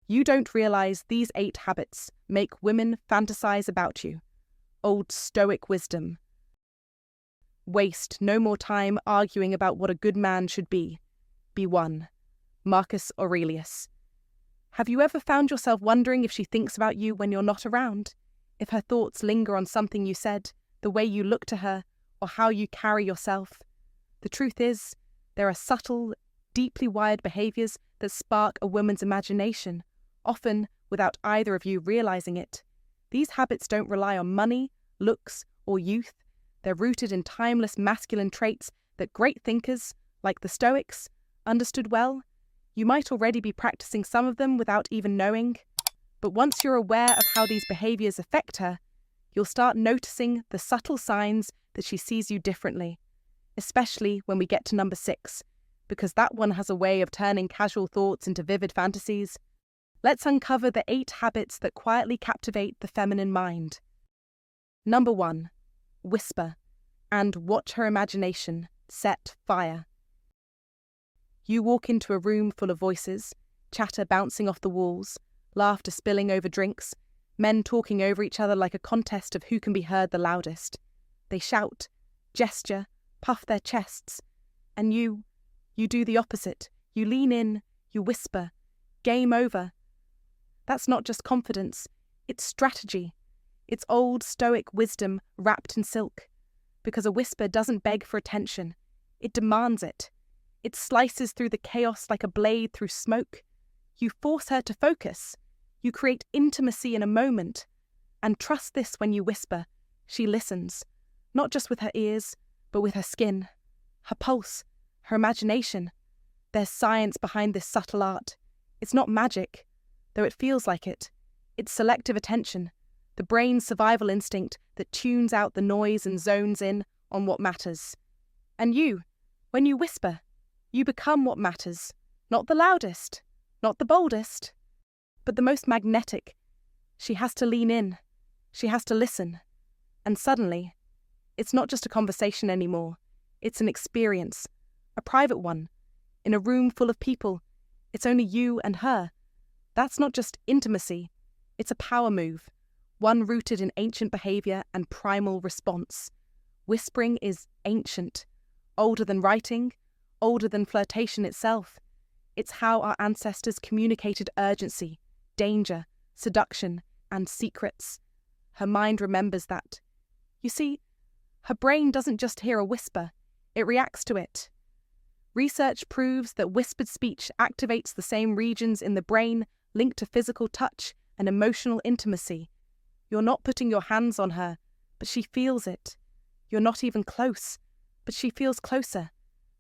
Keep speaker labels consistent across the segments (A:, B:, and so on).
A: You don't realize these 8 habits make women fantasize about you. Old Stoic wisdom. Waste no more time arguing about what a good man should be. Be one. Marcus Aurelius. Have you ever found yourself wondering if she thinks about you when you're not around? If her thoughts linger on something you said, the way you look to her, or how you carry yourself? The truth is, there are subtle, deeply wired behaviors that spark a woman's imagination, often without either of you realizing it. These habits don't rely on money, looks, or youth. They're rooted in timeless masculine traits that great thinkers, like the Stoics, understood well. You might already be practicing some of them without even knowing. But once you're aware of how these behaviors affect her, you'll start noticing the subtle signs that she sees you differently, especially when we get to number 6, because that one has a way of turning casual thoughts into vivid fantasies. Let's uncover the 8 habits that quietly captivate the feminine mind. Number 1. Whisper, and watch her imagination set fire. You walk into a room full of voices, chatter bouncing off the walls, laughter spilling over drinks, men talking over each other like a contest of who can be heard the loudest. They shout, gesture, puff their chests, and you do the opposite. You lean in, you whisper, game over. That's not just confidence, it's strategy. It's old Stoic wisdom wrapped in silk. Because a whisper doesn't beg for attention, it demands it. It slices through the chaos like a blade through smoke. You force her to focus. You create intimacy in a moment. And trust this: when you whisper, she listens, not just with her ears, but with her skin, her pulse, her imagination. There's science behind this subtle art. It's not magic, though it feels like it. It's selective attention, the brain's survival instinct that tunes out the noise and zones in on what matters. And when you whisper, you become what matters. Not the loudest, not the boldest, but the most magnetic. She has to lean in. She has to listen. And suddenly, it's not just a conversation anymore. It's an experience, a private one. In a room full of people, it's only you and her. That's not just intimacy. It's a power move, one rooted in ancient behavior and primal response. Whispering is ancient, older than writing, older than flirtation itself. It's how our ancestors communicated urgency, danger, seduction, and secrets. Her mind remembers that. You see, her brain doesn't just hear a whisper, it reacts to it. Research proves that whispered speech activates the same regions in the brain linked to physical touch and emotional intimacy. You're not putting your hands on her, but she feels it. You're not even close, but she feels closer.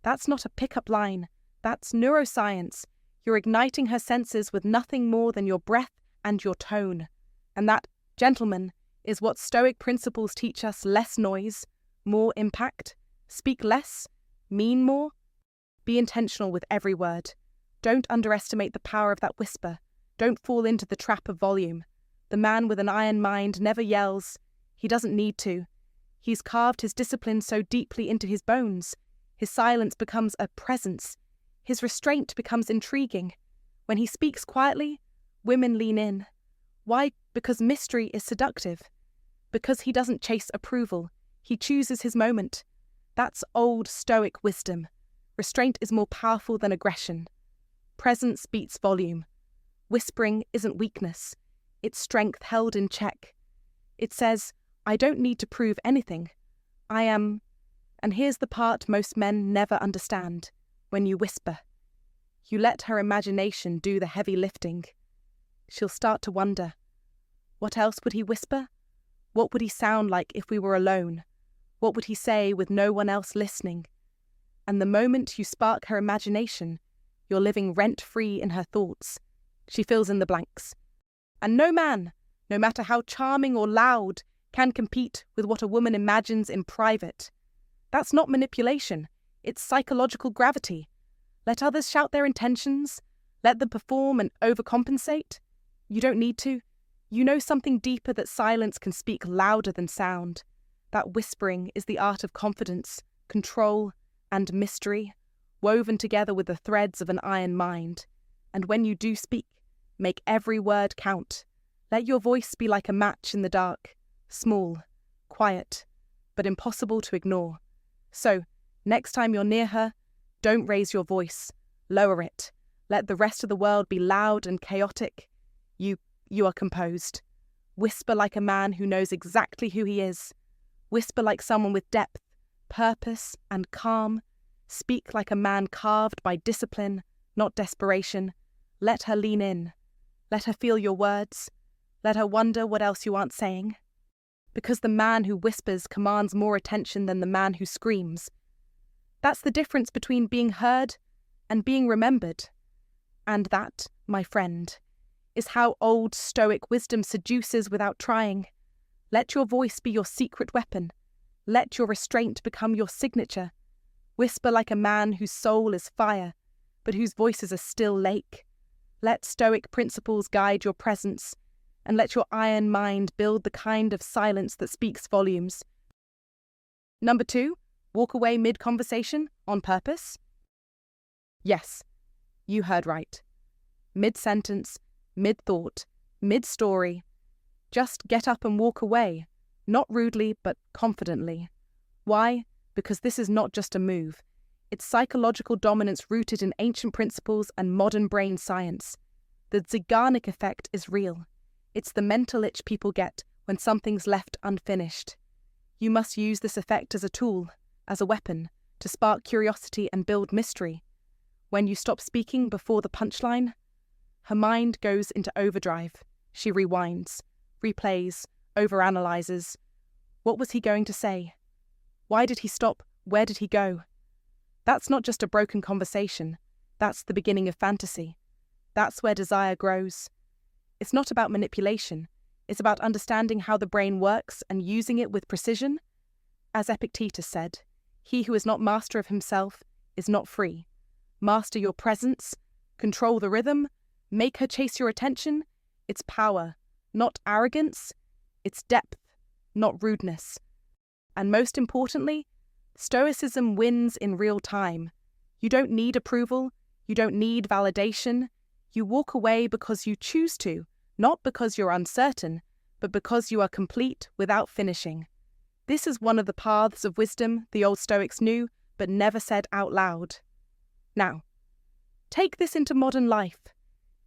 A: That's not a pickup line. That's neuroscience. You're igniting her senses with nothing more than your breath and your tone. And that, gentlemen, is what Stoic principles teach us: less noise, more impact. Speak less, mean more. Be intentional with every word. Don't underestimate the power of that whisper. Don't fall into the trap of volume. The man with an iron mind never yells. He doesn't need to. He's carved his discipline so deeply into his bones. His silence becomes a presence. His restraint becomes intriguing. When he speaks quietly, women lean in. Why? Because mystery is seductive. Because he doesn't chase approval. He chooses his moment. That's old Stoic wisdom. Restraint is more powerful than aggression. Presence beats volume. Whispering isn't weakness. It's strength held in check. It says, I don't need to prove anything. I am. And here's the part most men never understand. When you whisper, you let her imagination do the heavy lifting. She'll start to wonder, what else would he whisper? What would he sound like if we were alone? What would he say with no one else listening? And the moment you spark her imagination, you're living rent-free in her thoughts. She fills in the blanks. And no man, no matter how charming or loud, can compete with what a woman imagines in private. That's not manipulation. It's psychological gravity. Let others shout their intentions. Let them perform and overcompensate. You don't need to. You know something deeper, that silence can speak louder than sound. That whispering is the art of confidence, control, and mystery, woven together with the threads of an iron mind. And when you do speak, Make every word count. Let your voice be like a match in the dark, small, quiet, but impossible to ignore. So, next time you're near her, don't raise your voice. Lower it. Let the rest of the world be loud and chaotic. You are composed. Whisper like a man who knows exactly who he is. Whisper like someone with depth, purpose, and calm. Speak like a man carved by discipline, not desperation. Let her lean in. Let her feel your words. Let her wonder what else you aren't saying. Because the man who whispers commands more attention than the man who screams. That's the difference between being heard and being remembered. And that, my friend, is how old Stoic wisdom seduces without trying. Let your voice be your secret weapon. Let your restraint become your signature. Whisper like a man whose soul is fire, but whose voice is a still lake. Let Stoic principles guide your presence, and let your iron mind build the kind of silence that speaks volumes. Number 2, walk away mid-conversation on purpose. Yes, you heard right. Mid-sentence, mid-thought, mid-story. Just get up and walk away, not rudely but confidently. Why? Because this is not just a move. It's psychological dominance rooted in ancient principles and modern brain science. The Zeigarnik effect is real. It's the mental itch people get when something's left unfinished. You must use this effect as a tool, as a weapon, to spark curiosity and build mystery. When you stop speaking before the punchline, her mind goes into overdrive. She rewinds, replays, overanalyzes. What was he going to say? Why did he stop? Where did he go? That's not just a broken conversation. That's the beginning of fantasy. That's where desire grows. It's not about manipulation. It's about understanding how the brain works and using it with precision. As Epictetus said, he who is not master of himself is not free. Master your presence, control the rhythm, make her chase your attention. It's power, not arrogance. It's depth, not rudeness. And most importantly, Stoicism wins in real time. You don't need approval. You don't need validation. You walk away because you choose to, not because you're uncertain, but because you are complete without finishing. This is one of the paths of wisdom the old Stoics knew, but never said out loud. Now, take this into modern life.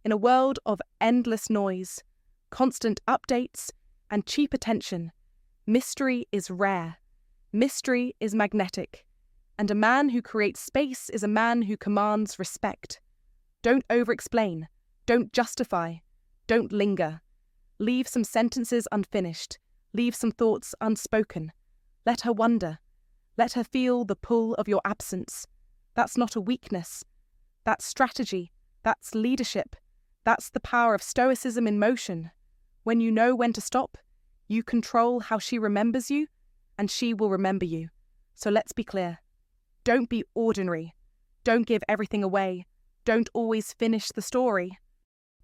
A: In a world of endless noise, constant updates, and cheap attention, mystery is rare. Mystery is magnetic. And a man who creates space is a man who commands respect. Don't over-explain. Don't justify. Don't linger. Leave some sentences unfinished. Leave some thoughts unspoken. Let her wonder. Let her feel the pull of your absence. That's not a weakness. That's strategy. That's leadership. That's the power of Stoicism in motion. When you know when to stop, you control how she remembers you, and she will remember you. So let's be clear. Don't be ordinary. Don't give everything away. Don't always finish the story.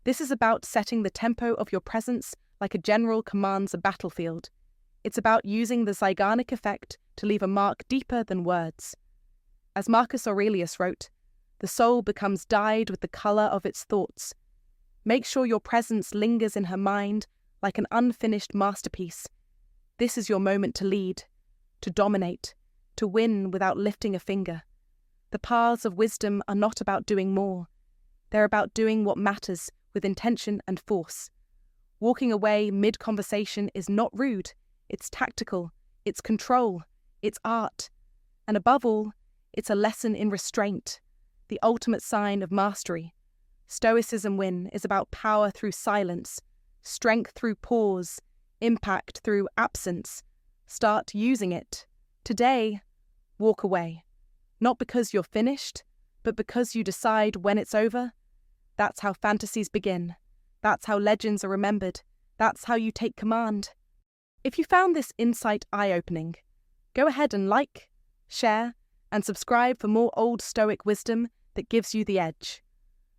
A: This is about setting the tempo of your presence like a general commands a battlefield. It's about using the Zeigarnik effect to leave a mark deeper than words. As Marcus Aurelius wrote, the soul becomes dyed with the colour of its thoughts. Make sure your presence lingers in her mind like an unfinished masterpiece. This is your moment to lead, to dominate, to win without lifting a finger. The paths of wisdom are not about doing more. They're about doing what matters with intention and force. Walking away mid-conversation is not rude. It's tactical. It's control. It's art. And above all, it's a lesson in restraint, the ultimate sign of mastery. Stoicism is about power through silence, strength through pause, impact through absence. Start using it. Today, walk away. Not because you're finished, but because you decide when it's over. That's how fantasies begin. That's how legends are remembered. That's how you take command. If you found this insight eye-opening, go ahead and like, share, and subscribe for more old Stoic wisdom that gives you the edge.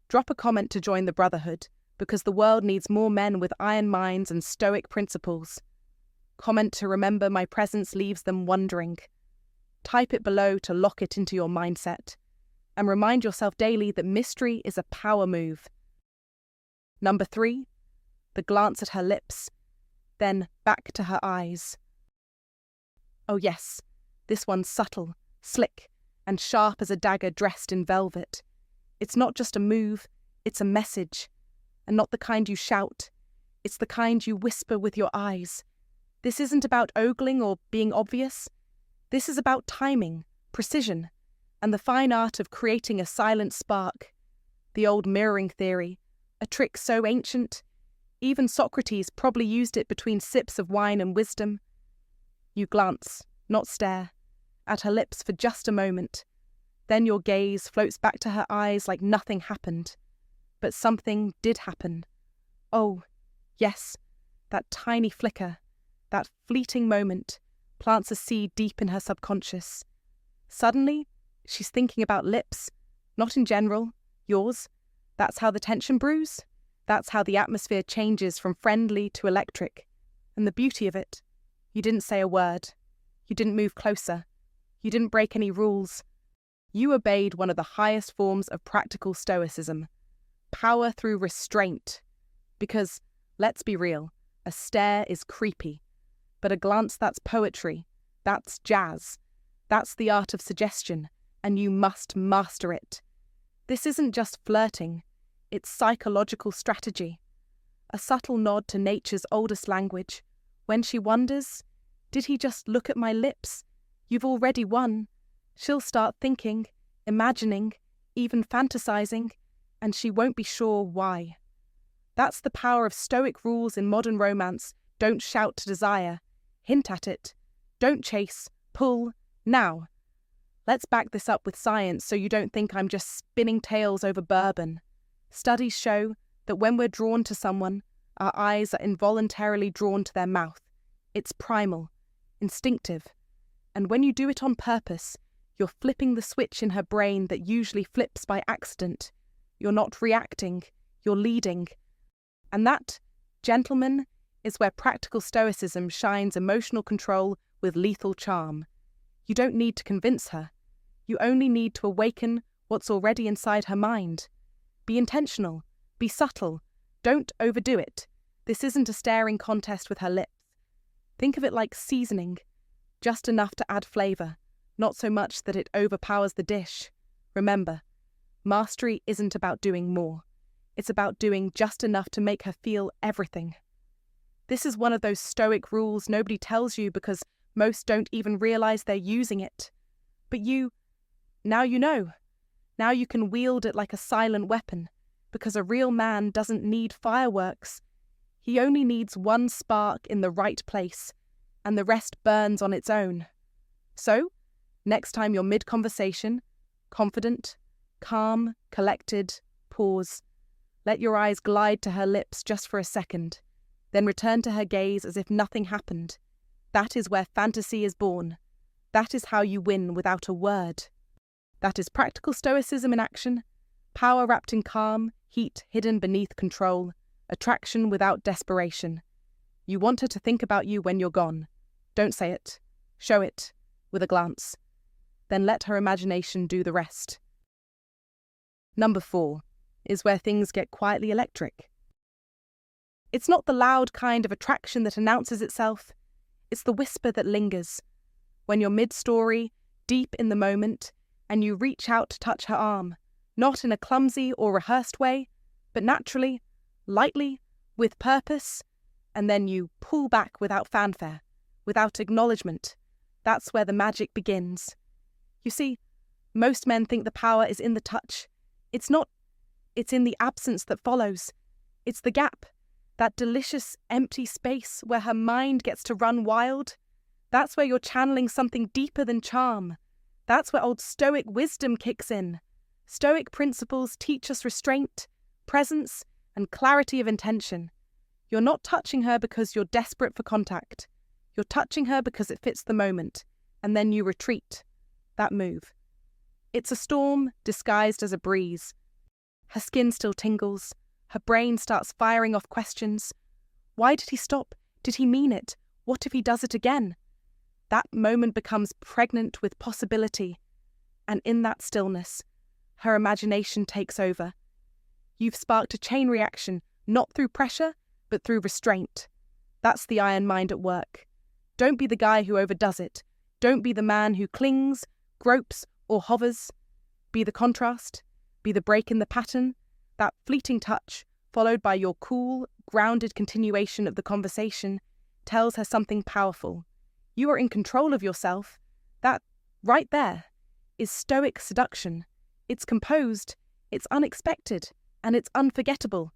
A: Drop a comment to join the brotherhood, because the world needs more men with iron minds and Stoic principles. Comment to remember my presence leaves them wondering. Type it below to lock it into your mindset. And remind yourself daily that mystery is a power move. Number 3, the glance at her lips, then back to her eyes. Oh yes, this one's subtle, slick, and sharp as a dagger dressed in velvet. It's not just a move, it's a message. And not the kind you shout, it's the kind you whisper with your eyes. This isn't about ogling or being obvious. This is about timing, precision, and the fine art of creating a silent spark. The old mirroring theory, a trick so ancient, even Socrates probably used it between sips of wine and wisdom. You glance, not stare, at her lips for just a moment. Then your gaze floats back to her eyes like nothing happened. But something did happen. Oh, yes, that tiny flicker, that fleeting moment, plants a seed deep in her subconscious. Suddenly, she's thinking about lips, not in general, yours. That's how the tension brews. That's how the atmosphere changes from friendly to electric. And the beauty of it, you didn't say a word. You didn't move closer. You didn't break any rules. You obeyed one of the highest forms of practical stoicism. Power through restraint. Because, let's be real, a stare is creepy. But a glance, that's poetry. That's jazz. That's the art of suggestion, and you must master it. This isn't just flirting. It's psychological strategy. A subtle nod to nature's oldest language. When she wonders, did he just look at my lips? You've already won. She'll start thinking, imagining, even fantasizing, and she won't be sure why. That's the power of Stoic rules in modern romance. Don't shout to desire. Hint at it. Don't chase. Pull. Now. Let's back this up with science so you don't think I'm just spinning tales over bourbon. Studies show that when we're drawn to someone, our eyes are involuntarily drawn to their mouth. It's primal, instinctive. And when you do it on purpose, you're flipping the switch in her brain that usually flips by accident. You're not reacting, you're leading. And that, gentlemen, is where practical stoicism shines emotional control with lethal charm. You don't need to convince her. You only need to awaken what's already inside her mind. Be intentional. Be subtle. Don't overdo it. This isn't a staring contest with her lips. Think of it like seasoning. Just enough to add flavour, not so much that it overpowers the dish. Remember, mastery isn't about doing more. It's about doing just enough to make her feel everything. This is one of those Stoic rules nobody tells you because most don't even realise they're using it. But now you know. Now you can wield it like a silent weapon, because a real man doesn't need fireworks. He only needs one spark in the right place, and the rest burns on its own. So, next time you're mid-conversation, confident, calm, collected, pause. Let your eyes glide to her lips just for a second, then return to her gaze as if nothing happened. That is where fantasy is born. That is how you win without a word. That is practical stoicism in action, power wrapped in calm, heat hidden beneath control, attraction without desperation. You want her to think about you when you're gone. Don't say it. Show it, with a glance. Then let her imagination do the rest. Number 4 is where things get quietly electric. It's not the loud kind of attraction that announces itself. It's the whisper that lingers. When you're mid-story, deep in the moment, and you reach out to touch her arm, not in a clumsy or rehearsed way, but naturally, lightly, with purpose, and then you pull back without fanfare, without acknowledgement. That's where the magic begins. You see, most men think the power is in the touch. It's not. It's in the absence that follows. It's the gap, that delicious empty space where her mind gets to run wild. That's where you're channeling something deeper than charm. That's where old Stoic wisdom kicks in. Stoic principles teach us restraint, presence, and clarity of intention. You're not touching her because you're desperate for contact. You're touching her because it fits the moment, and then you retreat. That move. It's a storm disguised as a breeze. Her skin still tingles. Her brain starts firing off questions. Why did he stop? Did he mean it? What if he does it again? That moment becomes pregnant with possibility, and in that stillness, her imagination takes over. You've sparked a chain reaction, Not through pressure, but through restraint. That's the iron mind at work. Don't be the guy who overdoes it. Don't be the man who clings, gropes, or hovers. Be the contrast. Be the break in the pattern, that fleeting touch, followed by your cool, grounded continuation of the conversation, tells her something powerful. You are in control of yourself. That, right there, is Stoic seduction. It's composed, it's unexpected, and it's unforgettable.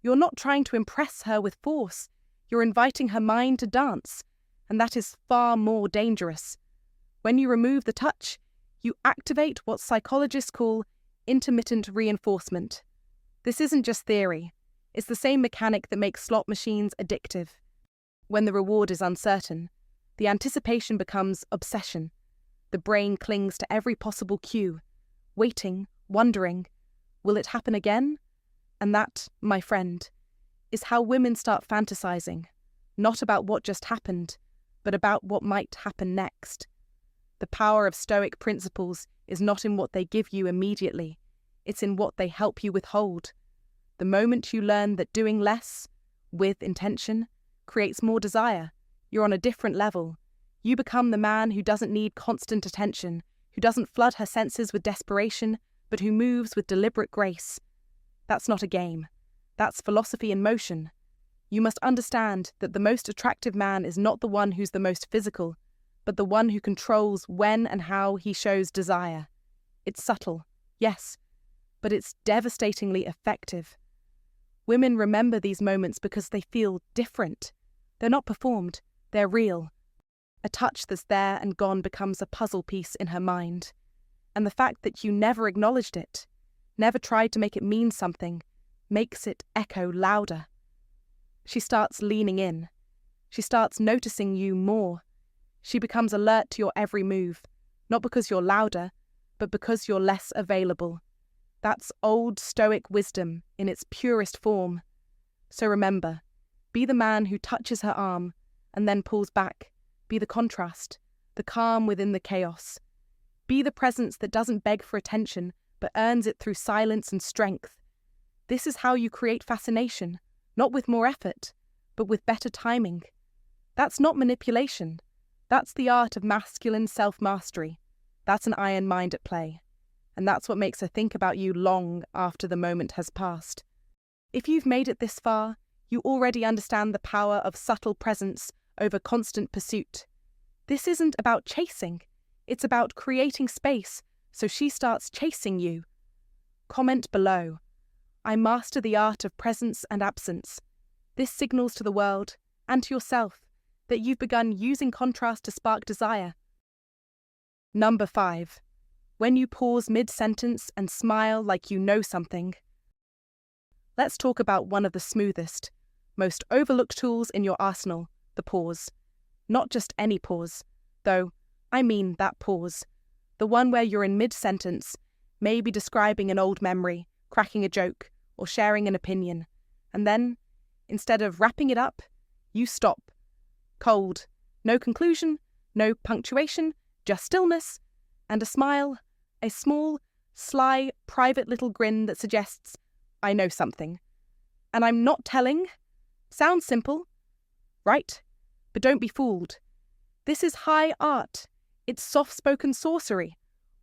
A: You're not trying to impress her with force. You're inviting her mind to dance, and that is far more dangerous. When you remove the touch, you activate what psychologists call intermittent reinforcement. This isn't just theory. It's the same mechanic that makes slot machines addictive. When the reward is uncertain, the anticipation becomes obsession. The brain clings to every possible cue, waiting, wondering, will it happen again? And that, my friend, is how women start fantasizing, not about what just happened, but about what might happen next. The power of Stoic principles is not in what they give you immediately, it's in what they help you withhold. The moment you learn that doing less, with intention, creates more desire, you're on a different level. You become the man who doesn't need constant attention, who doesn't flood her senses with desperation, but who moves with deliberate grace. That's not a game. That's philosophy in motion. You must understand that the most attractive man is not the one who's the most physical, but the one who controls when and how he shows desire. It's subtle, yes, but it's devastatingly effective. Women remember these moments because they feel different. They're not performed, they're real. A touch that's there and gone becomes a puzzle piece in her mind. And the fact that you never acknowledged it, never tried to make it mean something, makes it echo louder. She starts leaning in. She starts noticing you more. She becomes alert to your every move, not because you're louder, but because you're less available. That's old Stoic wisdom in its purest form. So remember, be the man who touches her arm and then pulls back. Be the contrast, the calm within the chaos. Be the presence that doesn't beg for attention, but earns it through silence and strength. This is how you create fascination, not with more effort, but with better timing. That's not manipulation. That's the art of masculine self-mastery. That's an iron mind at play. And that's what makes her think about you long after the moment has passed. If you've made it this far, you already understand the power of subtle presence over constant pursuit. This isn't about chasing. It's about creating space so she starts chasing you. Comment below. I master the art of presence and absence. This signals to the world, and to yourself, that you've begun using contrast to spark desire. Number 5. When you pause mid-sentence and smile like you know something. Let's talk about one of the smoothest, most overlooked tools in your arsenal, the pause. Not just any pause, though, I mean that pause. The one where you're in mid-sentence, maybe describing an old memory, cracking a joke, or sharing an opinion. And then, instead of wrapping it up, you stop. Cold. No conclusion, no punctuation, just stillness, and a smile, a small, sly, private little grin that suggests, I know something. And I'm not telling. Sounds simple, right? But don't be fooled. This is high art. It's soft-spoken sorcery.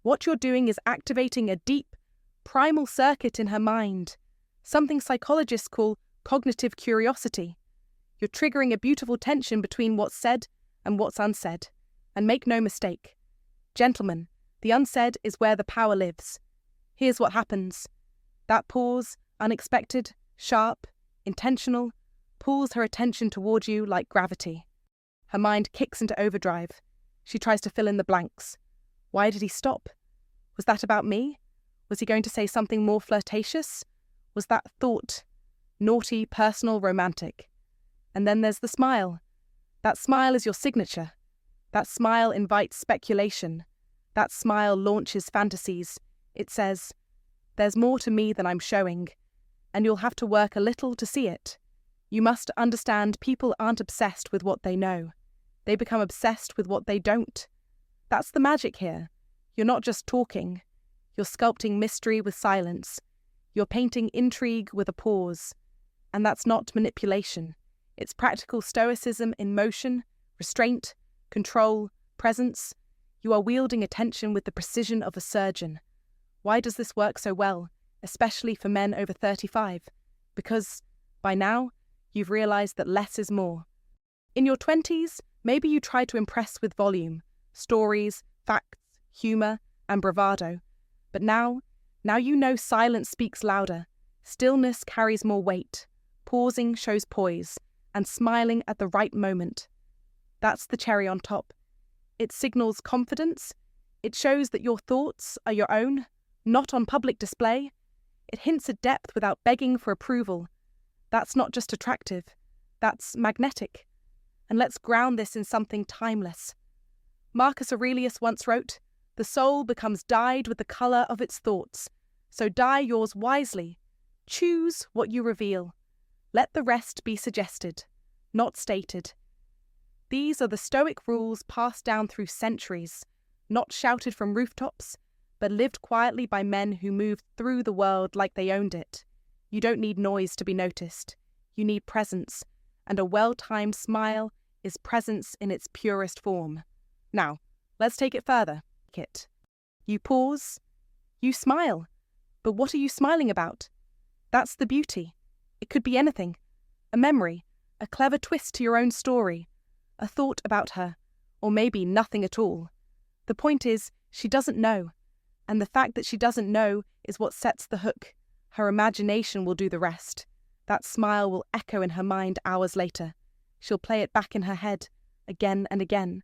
A: What you're doing is activating a deep, primal circuit in her mind, something psychologists call cognitive curiosity. You're triggering a beautiful tension between what's said and what's unsaid. And make no mistake, gentlemen, the unsaid is where the power lives. Here's what happens. That pause, unexpected, sharp, intentional, pulls her attention toward you like gravity. Her mind kicks into overdrive. She tries to fill in the blanks. Why did he stop? Was that about me? Was he going to say something more flirtatious? Was that thought naughty, personal, romantic? And then there's the smile. That smile is your signature. That smile invites speculation. That smile launches fantasies. It says, there's more to me than I'm showing, and you'll have to work a little to see it. You must understand people aren't obsessed with what they know. They become obsessed with what they don't. That's the magic here. You're not just talking. You're sculpting mystery with silence. You're painting intrigue with a pause. And that's not manipulation. It's practical stoicism in motion, restraint, control, presence. You are wielding attention with the precision of a surgeon. Why does this work so well, especially for men over 35? Because, by now, you've realized that less is more. In your 20s, maybe you tried to impress with volume, stories, facts, humor, and bravado. But now you know silence speaks louder, stillness carries more weight, pausing shows poise, and smiling at the right moment. That's the cherry on top. It signals confidence. It shows that your thoughts are your own, not on public display. It hints at depth without begging for approval. That's not just attractive, that's magnetic. And let's ground this in something timeless. Marcus Aurelius once wrote, "The soul becomes dyed with the colour of its thoughts, so dye yours wisely. Choose what you reveal. Let the rest be suggested, not stated." These are the Stoic rules passed down through centuries, not shouted from rooftops, but lived quietly by men who moved through the world like they owned it. You don't need noise to be noticed. You need presence, and a well-timed smile is presence in its purest form. Now, let's take it further. You pause, you smile. But what are you smiling about? That's the beauty. It could be anything. A memory, a clever twist to your own story, a thought about her, or maybe nothing at all. The point is, she doesn't know. And the fact that she doesn't know is what sets the hook. Her imagination will do the rest. That smile will echo in her mind hours later. She'll play it back in her head, again and again,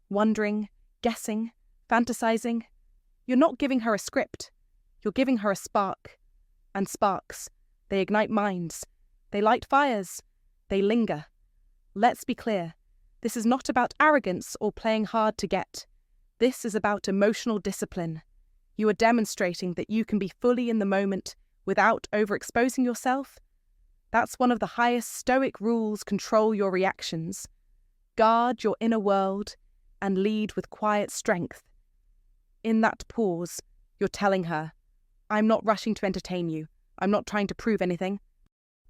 A: wondering, guessing, fantasizing. You're not giving her a script. You're giving her a spark. And sparks, they ignite minds. They light fires. They linger. Let's be clear. This is not about arrogance or playing hard to get. This is about emotional discipline. You are demonstrating that you can be fully in the moment without overexposing yourself. That's one of the highest Stoic rules. Control your reactions. Guard your inner world and lead with quiet strength. In that pause, you're telling her, "I'm not rushing to entertain you. I'm not trying to prove anything.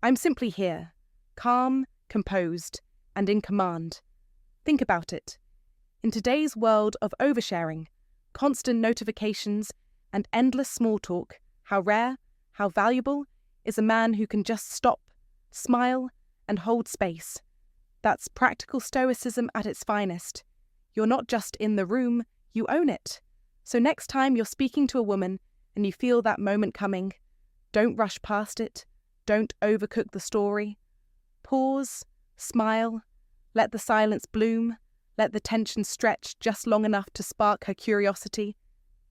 A: I'm simply here, calm, composed, and in command." Think about it. In today's world of oversharing, constant notifications, and endless small talk, how rare, how valuable is a man who can just stop, smile, and hold space. That's practical stoicism at its finest. You're not just in the room, you own it. So next time you're speaking to a woman and you feel that moment coming, don't rush past it. Don't overcook the story. Pause, smile, let the silence bloom, let the tension stretch just long enough to spark her curiosity.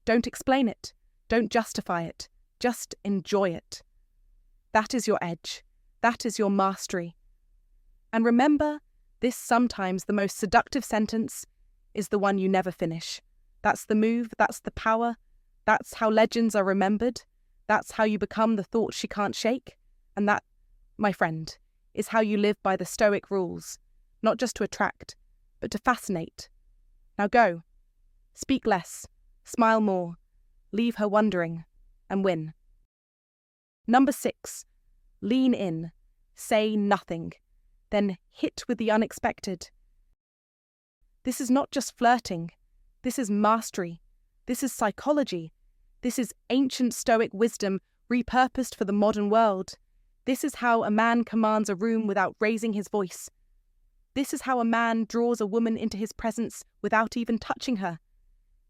A: Don't explain it. Don't justify it. Just enjoy it. That is your edge. That is your mastery. And remember, this sometimes the most seductive sentence is the one you never finish. That's the move, that's the power, that's how legends are remembered, that's how you become the thought she can't shake, and that, my friend, is how you live by the Stoic rules, not just to attract, but to fascinate. Now go. Speak less, smile more, leave her wondering, and win. Number 6, lean in, say nothing, then hit with the unexpected. This is not just flirting. This is mastery. This is psychology. This is ancient Stoic wisdom repurposed for the modern world. This is how a man commands a room without raising his voice. This is how a man draws a woman into his presence without even touching her.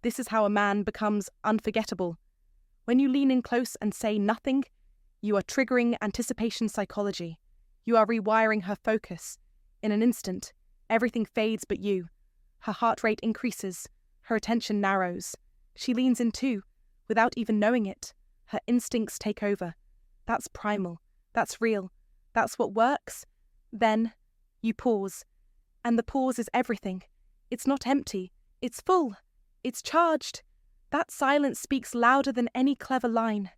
A: This is how a man becomes unforgettable. When you lean in close and say nothing, you are triggering anticipation psychology. You are rewiring her focus. In an instant, everything fades but you. Her heart rate increases. Her attention narrows. She leans in too, without even knowing it. Her instincts take over. That's primal. That's real. That's what works. Then, you pause. And the pause is everything. It's not empty. It's full. It's charged. That silence speaks louder than any clever line.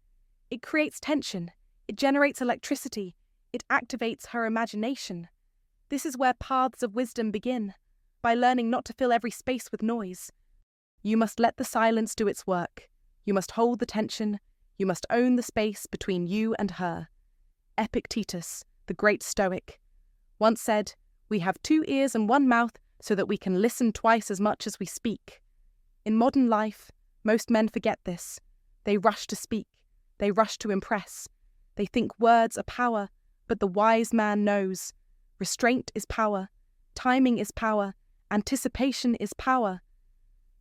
A: It creates tension. It generates electricity. It activates her imagination. This is where paths of wisdom begin, by learning not to fill every space with noise. You must let the silence do its work. You must hold the tension. You must own the space between you and her. Epictetus, the great Stoic, once said, "We have 2 ears and 1 mouth so that we can listen twice as much as we speak." In modern life, most men forget this. They rush to speak. They rush to impress. They think words are power, but the wise man knows. Restraint is power. Timing is power. Anticipation is power.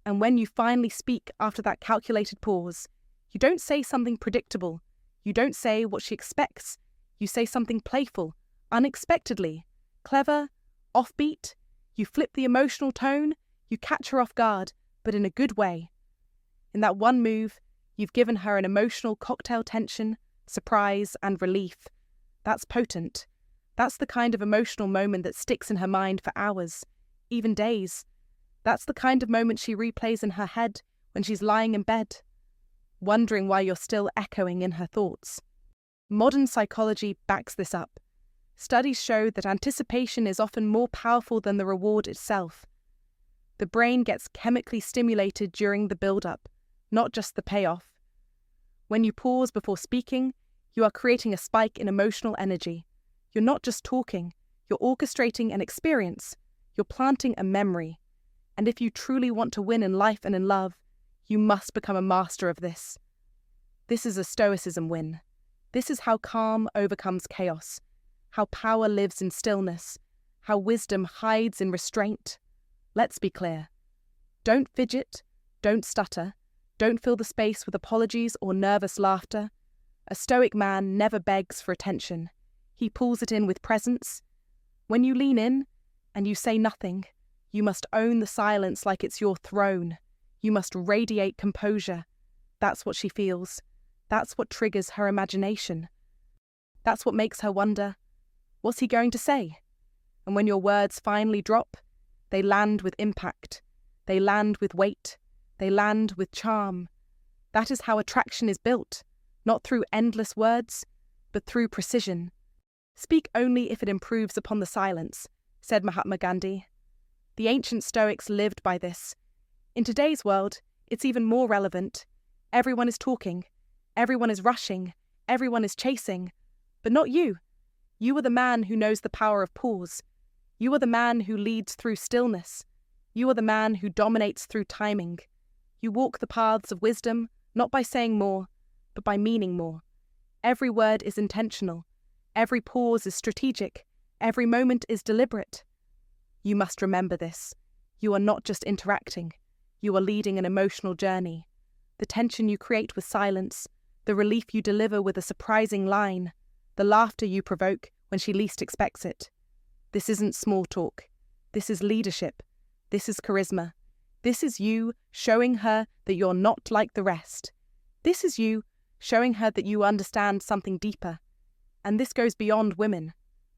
A: And when you finally speak after that calculated pause, you don't say something predictable. You don't say what she expects. You say something playful, unexpectedly, clever, offbeat. You flip the emotional tone. You catch her off guard, but in a good way. In that one move, you've given her an emotional cocktail tension, surprise, and relief. That's potent. That's the kind of emotional moment that sticks in her mind for hours, even days. That's the kind of moment she replays in her head when she's lying in bed, wondering why you're still echoing in her thoughts. Modern psychology backs this up. Studies show that anticipation is often more powerful than the reward itself. The brain gets chemically stimulated during the build-up, not just the payoff. When you pause before speaking, you are creating a spike in emotional energy. You're not just talking, you're orchestrating an experience. You're planting a memory. And if you truly want to win in life and in love, you must become a master of this. This is a Stoicism win. This is how calm overcomes chaos, how power lives in stillness, how wisdom hides in restraint. Let's be clear. Don't fidget, don't stutter, don't fill the space with apologies or nervous laughter. A Stoic man never begs for attention. He pulls it in with presence. When you lean in and you say nothing, you must own the silence like it's your throne. You must radiate composure. That's what she feels. That's what triggers her imagination. That's what makes her wonder, what's he going to say? And when your words finally drop, they land with impact. They land with weight. They land with charm. That is how attraction is built, not through endless words, but through precision. Speak only if it improves upon the silence, said Mahatma Gandhi. The ancient Stoics lived by this. In today's world, it's even more relevant. Everyone is talking. Everyone is rushing. Everyone is chasing. But not you. You are the man who knows the power of pause. You are the man who leads through stillness. You are the man who dominates through timing. You walk the paths of wisdom, not by saying more, but by meaning more. Every word is intentional. Every pause is strategic. Every moment is deliberate. You must remember this. You are not just interacting. You are leading an emotional journey. The tension you create with silence, the relief you deliver with a surprising line, the laughter you provoke when she least expects it. This isn't small talk. This is leadership. This is charisma. This is you showing her that you're not like the rest. This is you showing her that you understand something deeper. And this goes beyond women.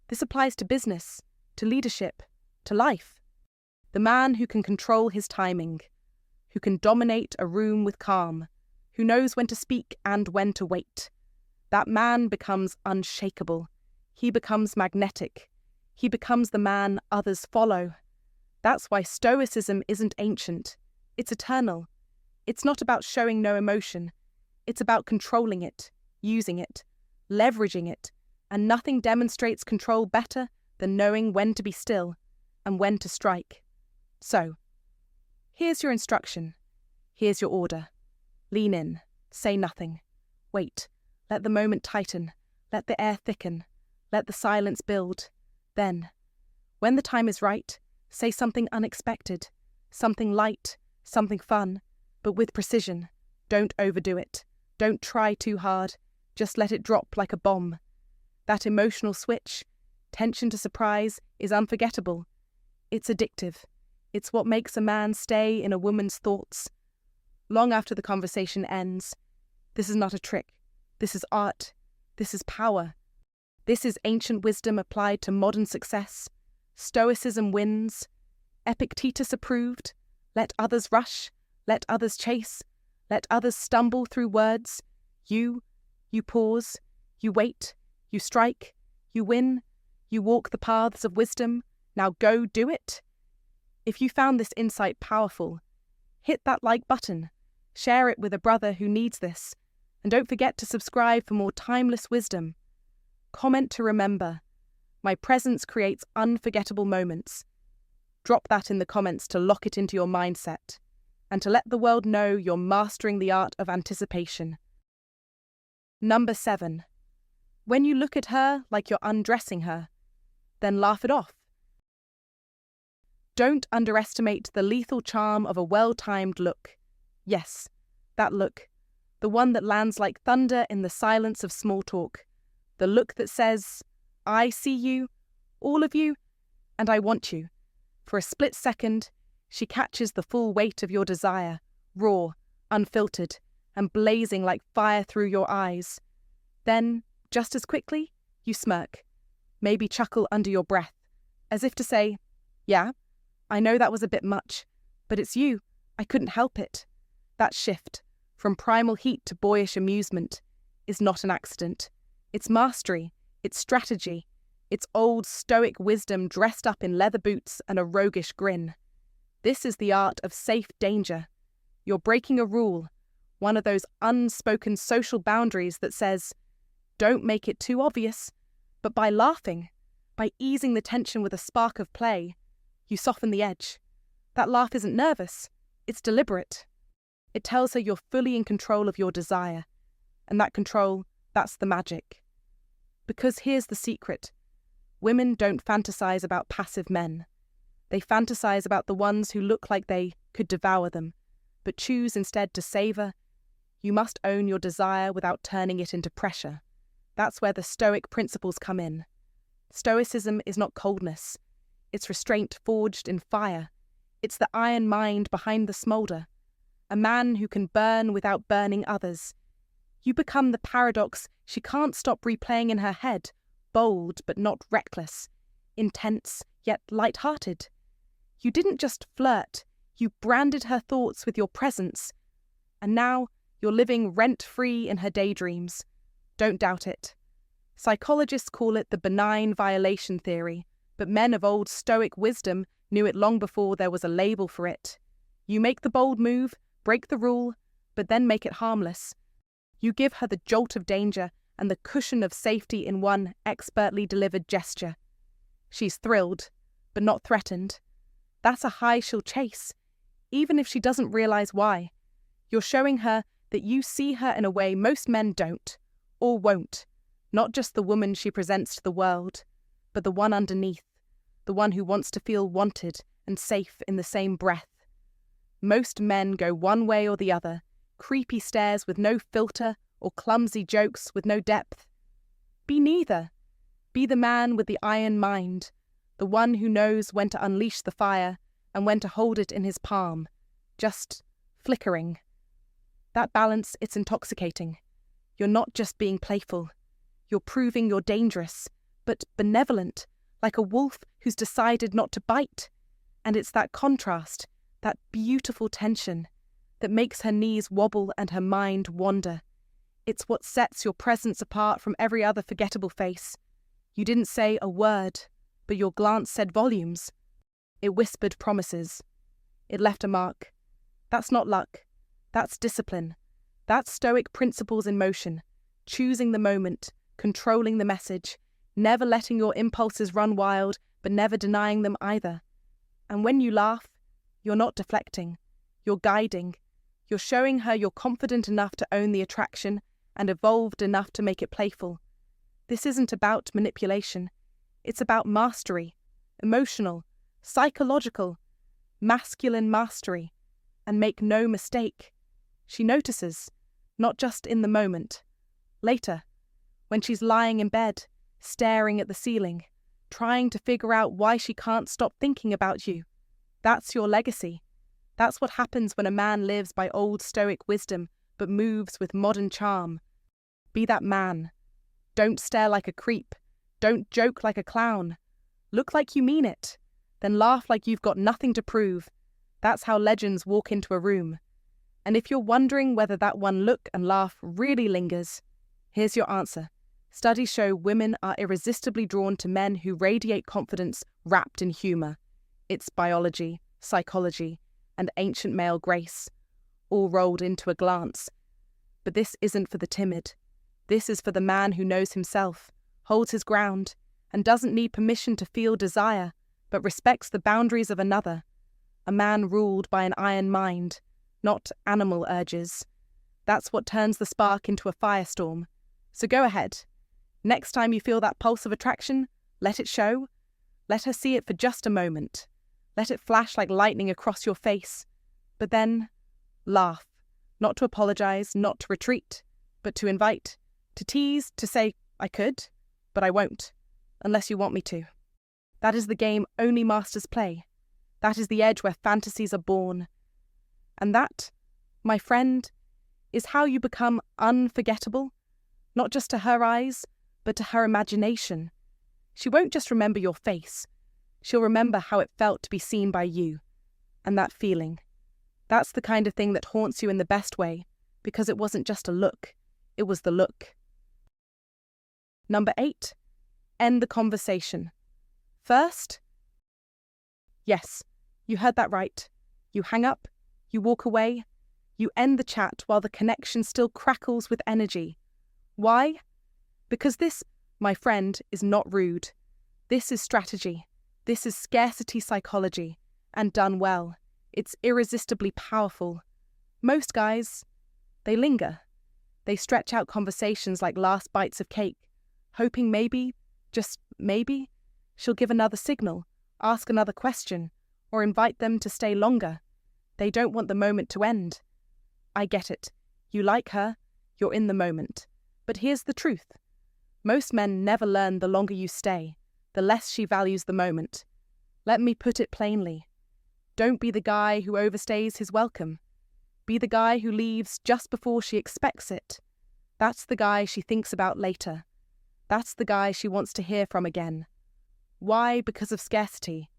A: This applies to business, to leadership, to life. The man who can control his timing, who can dominate a room with calm, who knows when to speak and when to wait. That man becomes unshakable. He becomes magnetic. He becomes the man others follow. That's why Stoicism isn't ancient. It's eternal. It's not about showing no emotion. It's about controlling it, using it, leveraging it, and nothing demonstrates control better than knowing when to be still and when to strike. So, here's your instruction. Here's your order. Lean in. Say nothing. Wait. Let the moment tighten. Let the air thicken. Let the silence build. Then, when the time is right, say something unexpected, something light, something fun, but with precision. Don't overdo it. Don't try too hard. Just let it drop like a bomb. That emotional switch, tension to surprise, is unforgettable. It's addictive. It's what makes a man stay in a woman's thoughts long after the conversation ends. This is not a trick. This is art. This is power. This is ancient wisdom applied to modern success. Stoicism wins. Epictetus approved. Let others rush. Let others chase. Let others stumble through words. You pause. You wait. You strike. You win. You walk the paths of wisdom. Now go do it. If you found this insight powerful, hit that like button. Share it with a brother who needs this. And don't forget to subscribe for more timeless wisdom. Comment to remember. My presence creates unforgettable moments. Drop that in the comments to lock it into your mindset and to let the world know you're mastering the art of anticipation. Number 7. When you look at her like you're undressing her, then laugh it off. Don't underestimate the lethal charm of a well-timed look. Yes, that look. The one that lands like thunder in the silence of small talk. The look that says, I see you, all of you, and I want you. For a split second, she catches the full weight of your desire, raw, unfiltered, and blazing like fire through your eyes. Then, just as quickly, you smirk, maybe chuckle under your breath, as if to say, yeah, I know that was a bit much, but it's you, I couldn't help it. That shift, from primal heat to boyish amusement, is not an accident. It's mastery, it's strategy, it's old stoic wisdom dressed up in leather boots and a roguish grin. This is the art of safe danger. You're breaking a rule, one of those unspoken social boundaries that says, don't make it too obvious, but by laughing, by easing the tension with a spark of play, you soften the edge. That laugh isn't nervous, it's deliberate. It tells her you're fully in control of your desire, and that control, that's the magic. Because here's the secret. Women don't fantasize about passive men. They fantasize about the ones who look like they could devour them, but choose instead to savor. You must own your desire without turning it into pressure. That's where the Stoic principles come in. Stoicism is not coldness. It's restraint forged in fire. It's the iron mind behind the smolder. A man who can burn without burning others. You become the paradox she can't stop replaying in her head, bold but not reckless, intense yet light-hearted. You didn't just flirt, you branded her thoughts with your presence. And now you're living rent-free in her daydreams. Don't doubt it. Psychologists call it the benign violation theory, but men of old Stoic wisdom knew it long before there was a label for it. You make the bold move, break the rule, but then make it harmless. You give her the jolt of danger and the cushion of safety in one expertly delivered gesture. She's thrilled, but not threatened. That's a high she'll chase, even if she doesn't realize why. You're showing her that you see her in a way most men don't, or won't. Not just the woman she presents to the world, but the one underneath, the one who wants to feel wanted and safe in the same breath. Most men go one way or the other, creepy stares with no filter or clumsy jokes with no depth. Be neither. Be the man with the iron mind, the one who knows when to unleash the fire and when to hold it in his palm, just flickering. That balance, it's intoxicating. You're not just being playful. You're proving you're dangerous, but benevolent, like a wolf who's decided not to bite. And it's that contrast, that beautiful tension, that makes her knees wobble and her mind wander. It's what sets your presence apart from every other forgettable face. You didn't say a word, but your glance said volumes. It whispered promises. It left a mark. That's not luck. That's discipline. That's Stoic principles in motion. Choosing the moment, controlling the message, never letting your impulses run wild, but never denying them either. And when you laugh, you're not deflecting. You're guiding. You're showing her you're confident enough to own the attraction and evolved enough to make it playful. This isn't about manipulation. It's about mastery, emotional, psychological, masculine mastery. And make no mistake, she notices, not just in the moment. Later, when she's lying in bed, staring at the ceiling, trying to figure out why she can't stop thinking about you. That's your legacy. That's what happens when a man lives by old Stoic wisdom but moves with modern charm. Be that man. Don't stare like a creep. Don't joke like a clown. Look like you mean it. Then laugh like you've got nothing to prove. That's how legends walk into a room. And if you're wondering whether that one look and laugh really lingers, here's your answer. Studies show women are irresistibly drawn to men who radiate confidence wrapped in humour. It's biology, psychology, and ancient male grace, all rolled into a glance. But this isn't for the timid. This is for the man who knows himself, holds his ground, and doesn't need permission to feel desire, but respects the boundaries of another. A man ruled by an iron mind, not animal urges. That's what turns the spark into a firestorm. So go ahead. Next time you feel that pulse of attraction, let it show. Let her see it for just a moment. Let it flash like lightning across your face. But then, laugh. Not to apologize, not to retreat, but to invite, to tease, to say, I could, but I won't, unless you want me to. That is the game only masters play. That is the edge where fantasies are born. And that, my friend, is how you become unforgettable, not just to her eyes, but to her imagination. She won't just remember your face. She'll remember how it felt to be seen by you, and that feeling. That's the kind of thing that haunts you in the best way, because it wasn't just a look, it was the look. Number 8, end the conversation. First, yes, you heard that right. You hang up, you walk away, you end the chat while the connection still crackles with energy. Why? Because this, my friend, is not rude. This is strategy. This is scarcity psychology, and done well. It's irresistibly powerful. Most guys, they linger. They stretch out conversations like last bites of cake, hoping maybe, just maybe, she'll give another signal, ask another question, or invite them to stay longer. They don't want the moment to end. I get it. You like her, you're in the moment. But here's the truth. Most men never learn the longer you stay, the less she values the moment. Let me put it plainly. Don't be the guy who overstays his welcome. Be the guy who leaves just before she expects it. That's the guy she thinks about later. That's the guy she wants to hear from again. Why? Because of scarcity.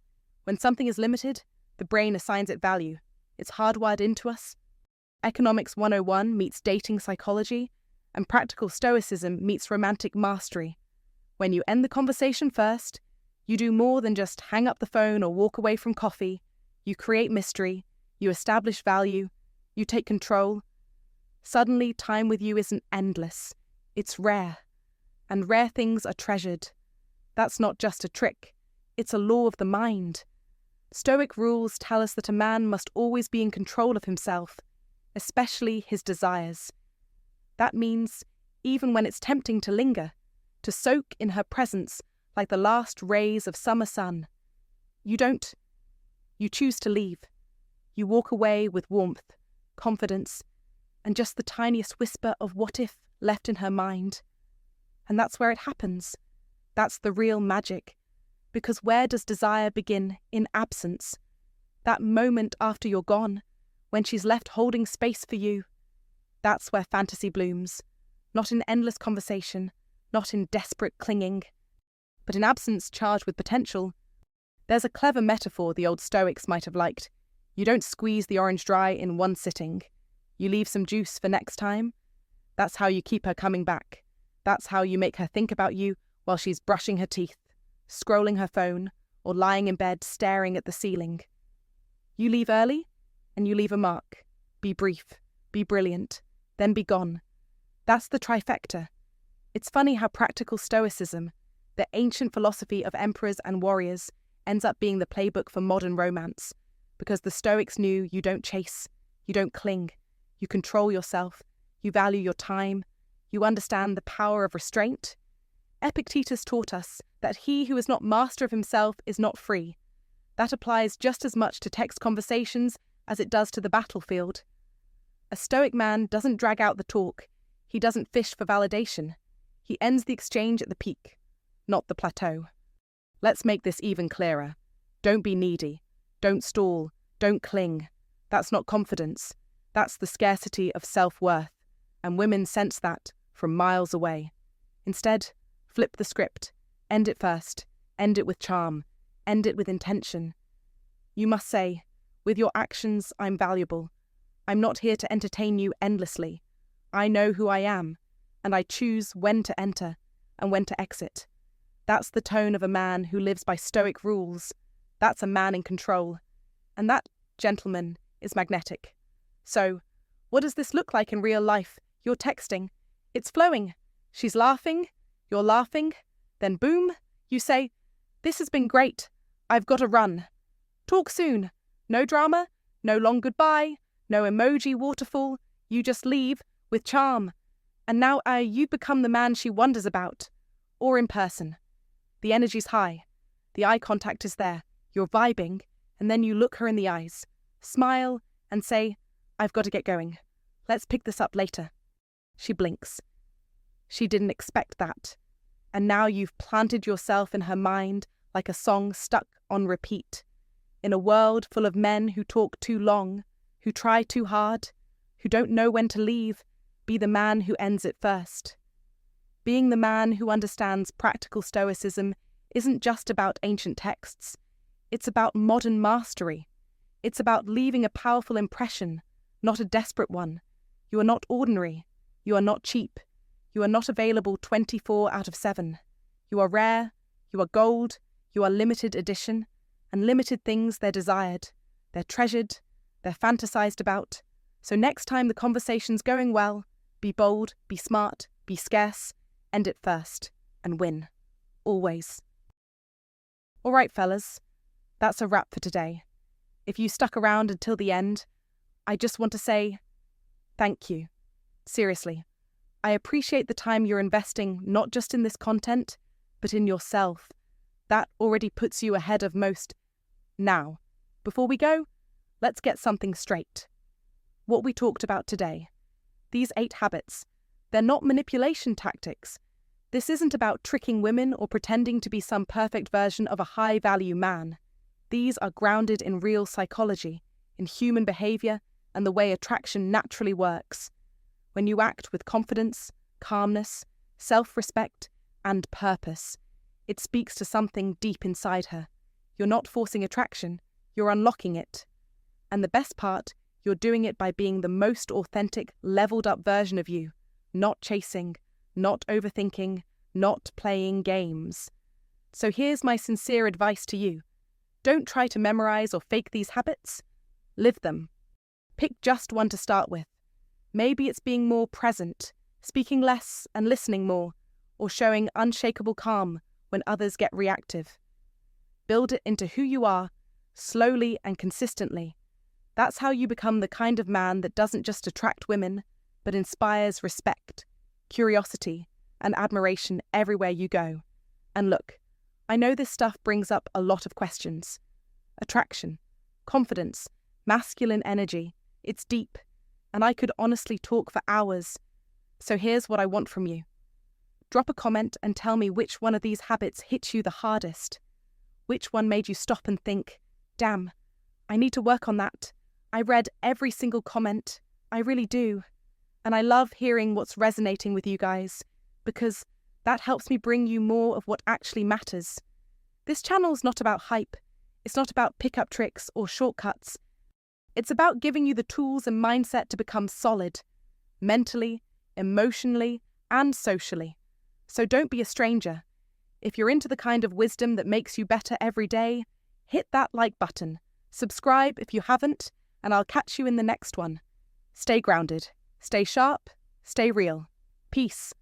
A: When something is limited, the brain assigns it value. It's hardwired into us. Economics 101 meets dating psychology, and practical stoicism meets romantic mastery. When you end the conversation first, you do more than just hang up the phone or walk away from coffee. You create mystery, you establish value, you take control. Suddenly, time with you isn't endless. It's rare. And rare things are treasured. That's not just a trick. It's a law of the mind. Stoic rules tell us that a man must always be in control of himself, especially his desires. That means, even when it's tempting to linger, to soak in her presence like the last rays of summer sun. You don't. You choose to leave. You walk away with warmth, confidence, and just the tiniest whisper of what if left in her mind. And that's where it happens. That's the real magic. Because where does desire begin? In absence. That moment after you're gone, when she's left holding space for you. That's where fantasy blooms. Not in endless conversation, not in desperate clinging, but in absence charged with potential. There's a clever metaphor the old Stoics might have liked. You don't squeeze the orange dry in one sitting. You leave some juice for next time. That's how you keep her coming back. That's how you make her think about you while she's brushing her teeth, scrolling her phone, or lying in bed staring at the ceiling. You leave early, and you leave a mark. Be brief, be brilliant, then be gone. That's the trifecta. It's funny how practical stoicism, the ancient philosophy of emperors and warriors, ends up being the playbook for modern romance, because the Stoics knew you don't chase, you don't cling, you control yourself, you value your time, you understand the power of restraint. Epictetus taught us that he who is not master of himself is not free. That applies just as much to text conversations as it does to the battlefield. A Stoic man doesn't drag out the talk, he doesn't fish for validation. He ends the exchange at the peak, not the plateau. Let's make this even clearer. Don't be needy. Don't stall. Don't cling. That's not confidence. That's the scarcity of self-worth, and women sense that from miles away. Instead, flip the script. End it first. End it with charm. End it with intention. You must say, with your actions, I'm valuable. I'm not here to entertain you endlessly. I know who I am, and I choose when to enter and when to exit. That's the tone of a man who lives by Stoic rules. That's a man in control. And that, gentleman, is magnetic. So, what does this look like in real life? You're texting. It's flowing. She's laughing. You're laughing. Then boom, You say, "This has been great. I've got to run. Talk soon. No drama, no long goodbye, no emoji waterfall. You just leave with charm. And now you become the man she wonders about. Or in person. The energy's high. The eye contact is there. You're vibing, and then you look her in the eyes, smile, and say, "I've got to get going. Let's pick this up later." She blinks. She didn't expect that. And now you've planted yourself in her mind like a song stuck on repeat. In a world full of men who talk too long, who try too hard, who don't know when to leave, be the man who ends it first. Being the man who understands practical stoicism isn't just about ancient texts. It's about modern mastery. It's about leaving a powerful impression, not a desperate one. You are not ordinary. You are not cheap. You are not available 24 out of 7. You are rare. You are gold. You are limited edition. And limited things, they're desired. They're treasured. They're fantasized about. So next time the conversation's going well, be bold, be smart, be scarce, end it first, and win. Always. All right, fellas. That's a wrap for today. If you stuck around until the end, I just want to say thank you. Seriously. I appreciate the time you're investing not just in this content, but in yourself. That already puts you ahead of most. Now, before we go, let's get something straight. What we talked about today, these 8 habits, they're not manipulation tactics. This isn't about tricking women or pretending to be some perfect version of a high-value man. These are grounded in real psychology, in human behavior, and the way attraction naturally works. When you act with confidence, calmness, self-respect, and purpose, it speaks to something deep inside her. You're not forcing attraction, you're unlocking it. And the best part, you're doing it by being the most authentic, leveled-up version of you, not chasing, not overthinking, not playing games. So here's my sincere advice to you. Don't try to memorize or fake these habits. Live them. Pick just one to start with. Maybe it's being more present, speaking less and listening more, or showing unshakable calm when others get reactive. Build it into who you are, slowly and consistently. That's how you become the kind of man that doesn't just attract women, but inspires respect, curiosity, and admiration everywhere you go. And look, I know this stuff brings up a lot of questions. Attraction, confidence, masculine energy, it's deep, and I could honestly talk for hours. So here's what I want from you. Drop a comment and tell me which one of these habits hit you the hardest. Which one made you stop and think, damn, I need to work on that. I read every single comment. I really do. And I love hearing what's resonating with you guys, because that helps me bring you more of what actually matters. This channel's not about hype. It's not about pickup tricks or shortcuts. It's about giving you the tools and mindset to become solid, mentally, emotionally, and socially. So don't be a stranger. If you're into the kind of wisdom that makes you better every day, hit that like button. Subscribe if you haven't, and I'll catch you in the next one. Stay grounded, stay sharp, stay real. Peace.